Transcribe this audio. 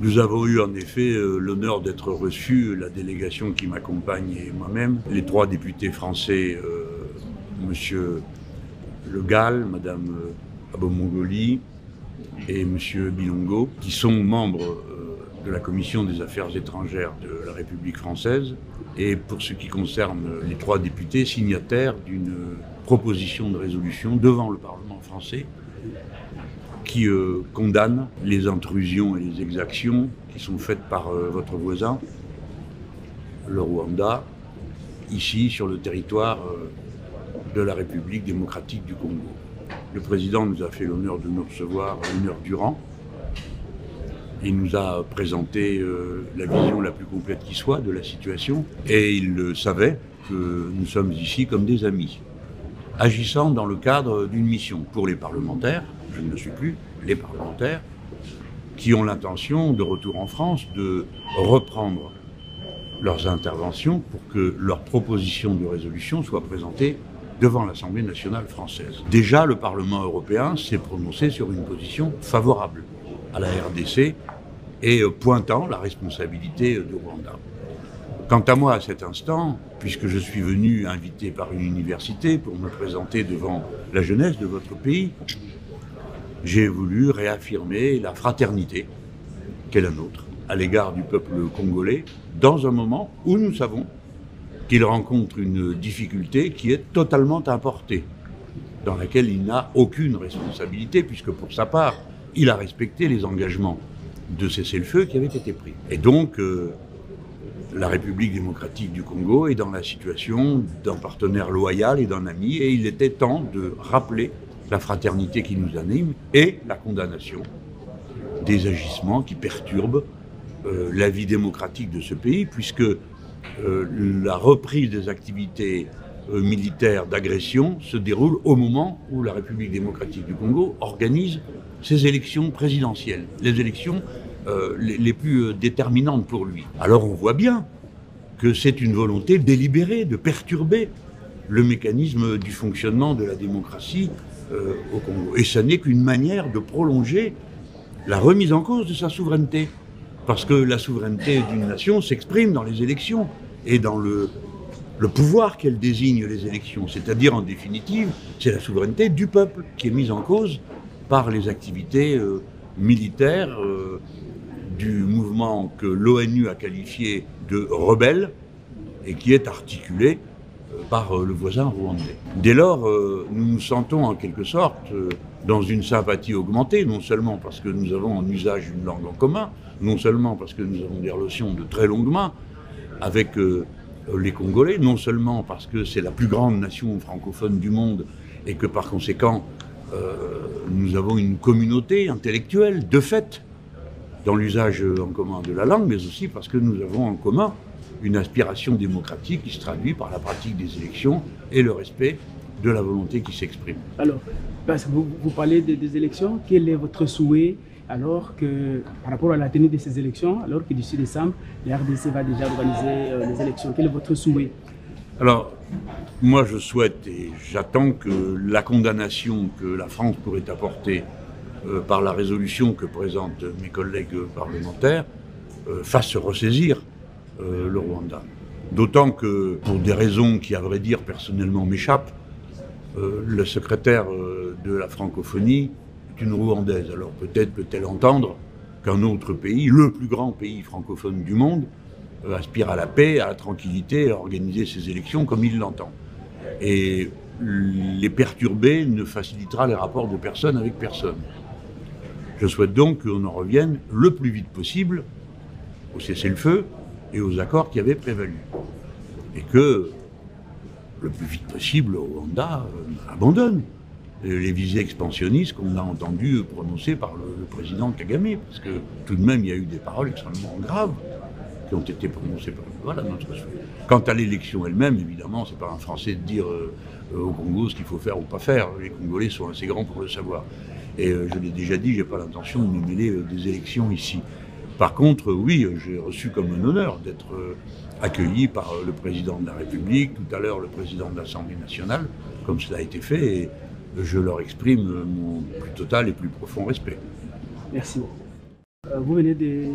Nous avons eu en effet l'honneur d'être reçus, la délégation qui m'accompagne et moi-même, les 3 députés français, Monsieur Le Gall, Madame Abomongoli et Monsieur Bilongo, qui sont membres de la Commission des Affaires étrangères de la République française, et pour ce qui concerne les 3 députés, signataires d'une proposition de résolution devant le Parlement français qui condamne les intrusions et les exactions qui sont faites par votre voisin, le Rwanda, ici sur le territoire de la République démocratique du Congo. Le président nous a fait l'honneur de nous recevoir 1 heure durant. Il nous a présenté la vision la plus complète qui soit de la situation, et il savait que nous sommes ici comme des amis, agissant dans le cadre d'une mission pour les parlementaires, je ne le suis plus, les parlementaires, qui ont l'intention, de retour en France, de reprendre leurs interventions pour que leurs propositions de résolution soient présentées devant l'Assemblée nationale française. Déjà, le Parlement européen s'est prononcé sur une position favorable à la RDC et pointant la responsabilité du Rwanda. Quant à moi, à cet instant, puisque je suis venu invité par une université pour me présenter devant la jeunesse de votre pays, j'ai voulu réaffirmer la fraternité qu'est la nôtre à l'égard du peuple congolais, dans un moment où nous savons qu'il rencontre une difficulté qui est totalement importée, dans laquelle il n'a aucune responsabilité, puisque pour sa part, il a respecté les engagements de cessez-le-feu qui avaient été pris. Et donc, la République démocratique du Congo est dans la situation d'un partenaire loyal et d'un ami, et il était temps de rappeler la fraternité qui nous anime et la condamnation des agissements qui perturbent la vie démocratique de ce pays, puisque la reprise des activités militaires d'agression se déroule au moment où la République démocratique du Congo organise ses élections présidentielles, les élections les plus déterminantes pour lui. Alors on voit bien que c'est une volonté délibérée de perturber le mécanisme du fonctionnement de la démocratie au Congo. Et ça n'est qu'une manière de prolonger la remise en cause de sa souveraineté. Parce que la souveraineté d'une nation s'exprime dans les élections et dans le pouvoir qu'elle désigne les élections. C'est-à-dire, en définitive, c'est la souveraineté du peuple qui est mise en cause par les activités militaires du mouvement que l'ONU a qualifié de rebelle et qui est articulé par le voisin rwandais. Dès lors, nous nous sentons en quelque sorte dans une sympathie augmentée, non seulement parce que nous avons en usage une langue en commun, non seulement parce que nous avons des relations de très longue main avec les Congolais, non seulement parce que c'est la plus grande nation francophone du monde et que par conséquent nous avons une communauté intellectuelle de fait dans l'usage en commun de la langue, mais aussi parce que nous avons en commun une aspiration démocratique qui se traduit par la pratique des élections et le respect de la volonté qui s'exprime. Alors, vous parlez des élections. Quel est votre souhait alors que, par rapport à la tenue de ces élections, alors que d'ici décembre, la RDC va déjà organiser les élections? Quel est votre souhait? Alors, moi je souhaite et j'attends que la condamnation que la France pourrait apporter par la résolution que présentent mes collègues parlementaires fasse se ressaisir le Rwanda. D'autant que, pour des raisons qui, à vrai dire, personnellement m'échappent, le secrétaire de la francophonie est une Rwandaise. Alors peut-être peut-elle entendre qu'un autre pays, le plus grand pays francophone du monde, aspire à la paix, à la tranquillité, à organiser ses élections comme il l'entend. Et les perturber ne facilitera les rapports de personne avec personne. Je souhaite donc qu'on en revienne le plus vite possible au cessez-le-feu et aux accords qui avaient prévalu. Et que, le plus vite possible, le Rwanda abandonne les visées expansionnistes qu'on a entendu prononcer par le président Kagame. Parce que tout de même, il y a eu des paroles extrêmement graves qui ont été prononcées par... Voilà notre souhait. Quant à l'élection elle-même, évidemment, c'est pas un Français de dire au Congo ce qu'il faut faire ou pas faire. Les Congolais sont assez grands pour le savoir. Et je l'ai déjà dit, j'ai pas l'intention de me mêler des élections ici. Par contre, oui, j'ai reçu comme un honneur d'être accueilli par le président de la République, tout à l'heure le président de l'Assemblée nationale, comme cela a été fait, et je leur exprime mon plus total et plus profond respect. Merci. Vous venez de